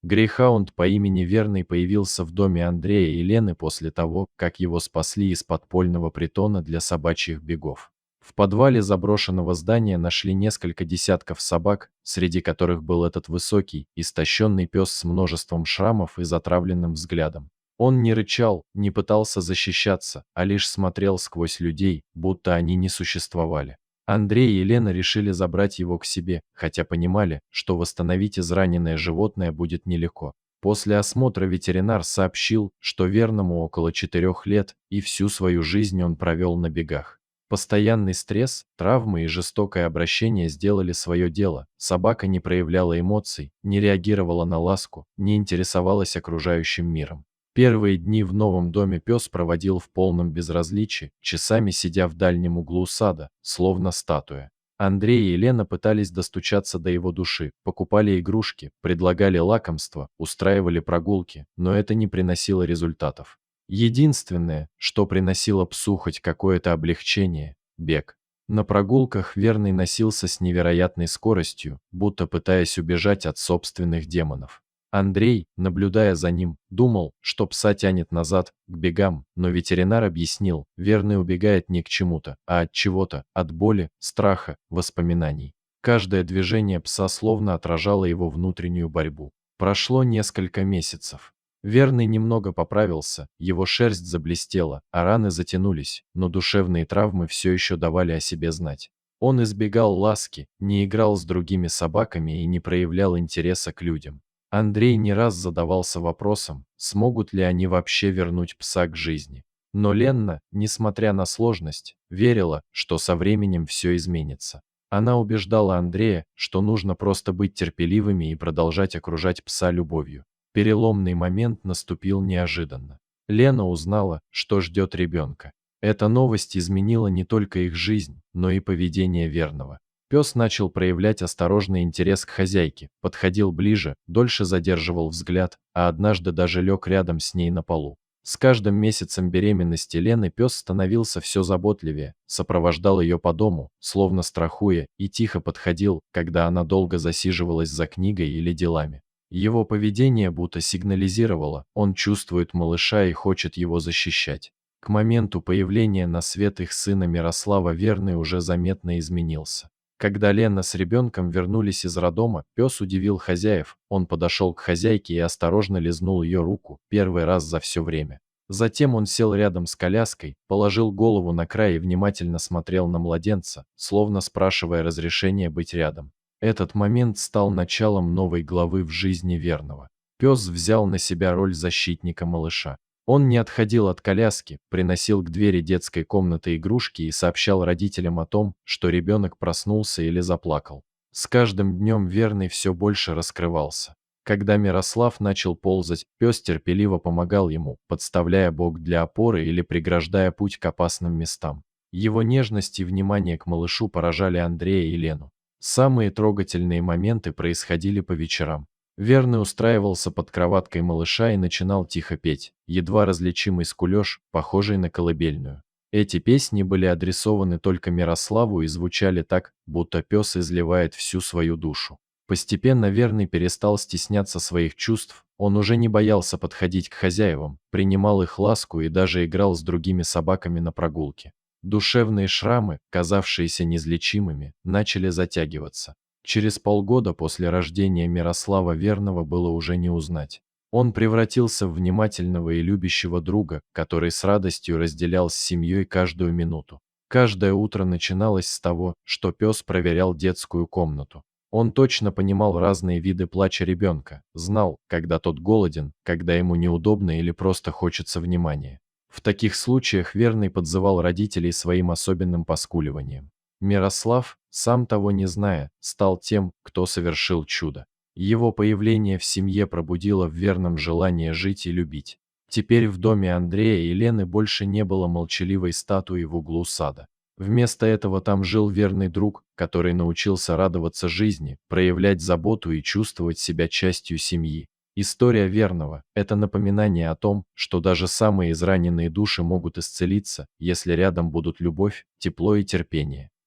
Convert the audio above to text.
Грейхаунд по имени Верный появился в доме Андрея и Лены после того, как его спасли из подпольного притона для собачьих бегов. В подвале заброшенного здания нашли несколько десятков собак, среди которых был этот высокий, истощенный пес с множеством шрамов и затравленным взглядом. Он не рычал, не пытался защищаться, а лишь смотрел сквозь людей, будто они не существовали. Андрей и Лена решили забрать его к себе, хотя понимали, что восстановить израненное животное будет нелегко. После осмотра ветеринар сообщил, что Верному около 4 лет, и всю свою жизнь он провел на бегах. Постоянный стресс, травмы и жестокое обращение сделали свое дело. Собака не проявляла эмоций, не реагировала на ласку, не интересовалась окружающим миром. Первые дни в новом доме пес проводил в полном безразличии, часами сидя в дальнем углу сада, словно статуя. Андрей и Лена пытались достучаться до его души, покупали игрушки, предлагали лакомства, устраивали прогулки, но это не приносило результатов. Единственное, что приносило псу хоть какое-то облегчение – бег. На прогулках Верный носился с невероятной скоростью, будто пытаясь убежать от собственных демонов. Андрей, наблюдая за ним, думал, что пса тянет назад, к бегам, но ветеринар объяснил, Верный убегает не к чему-то, а от чего-то, от боли, страха, воспоминаний. Каждое движение пса словно отражало его внутреннюю борьбу. Прошло несколько месяцев. Верный немного поправился, его шерсть заблестела, а раны затянулись, но душевные травмы все еще давали о себе знать. Он избегал ласки, не играл с другими собаками и не проявлял интереса к людям. Андрей не раз задавался вопросом, смогут ли они вообще вернуть пса к жизни. Но Ленна, несмотря на сложность, верила, что со временем все изменится. Она убеждала Андрея, что нужно просто быть терпеливыми и продолжать окружать пса любовью. Переломный момент наступил неожиданно. Лена узнала, что ждет ребенка. Эта новость изменила не только их жизнь, но и поведение Верного. Пес начал проявлять осторожный интерес к хозяйке, подходил ближе, дольше задерживал взгляд, а однажды даже лег рядом с ней на полу. С каждым месяцем беременности Лены пес становился все заботливее, сопровождал ее по дому, словно страхуя, и тихо подходил, когда она долго засиживалась за книгой или делами. Его поведение будто сигнализировало, он чувствует малыша и хочет его защищать. К моменту появления на свет их сына Мирослава Верный уже заметно изменился. Когда Лена с ребенком вернулись из роддома, пес удивил хозяев, он подошел к хозяйке и осторожно лизнул ее руку, первый раз за все время. Затем он сел рядом с коляской, положил голову на край и внимательно смотрел на младенца, словно спрашивая разрешения быть рядом. Этот момент стал началом новой главы в жизни Верного. Пес взял на себя роль защитника малыша. Он не отходил от коляски, приносил к двери детской комнаты игрушки и сообщал родителям о том, что ребенок проснулся или заплакал. С каждым днем Верный все больше раскрывался. Когда Мирослав начал ползать, пес терпеливо помогал ему, подставляя бок для опоры или преграждая путь к опасным местам. Его нежность и внимание к малышу поражали Андрея и Лену. Самые трогательные моменты происходили по вечерам. Верный устраивался под кроваткой малыша и начинал тихо петь, едва различимый скулёж, похожий на колыбельную. Эти песни были адресованы только Мирославу и звучали так, будто пес изливает всю свою душу. Постепенно Верный перестал стесняться своих чувств, он уже не боялся подходить к хозяевам, принимал их ласку и даже играл с другими собаками на прогулке. Душевные шрамы, казавшиеся неизлечимыми, начали затягиваться. Через полгода после рождения Мирослава Верного было уже не узнать. Он превратился в внимательного и любящего друга, который с радостью разделял с семьей каждую минуту. Каждое утро начиналось с того, что пес проверял детскую комнату. Он точно понимал разные виды плача ребенка, знал, когда тот голоден, когда ему неудобно или просто хочется внимания. В таких случаях Верный подзывал родителей своим особенным поскуливанием. Мирослав, сам того не зная, стал тем, кто совершил чудо. Его появление в семье пробудило в Верном желание жить и любить. Теперь в доме Андрея и Лены больше не было молчаливой статуи в углу сада. Вместо этого там жил верный друг, который научился радоваться жизни, проявлять заботу и чувствовать себя частью семьи. История Верного – это напоминание о том, что даже самые израненные души могут исцелиться, если рядом будут любовь, тепло и терпение.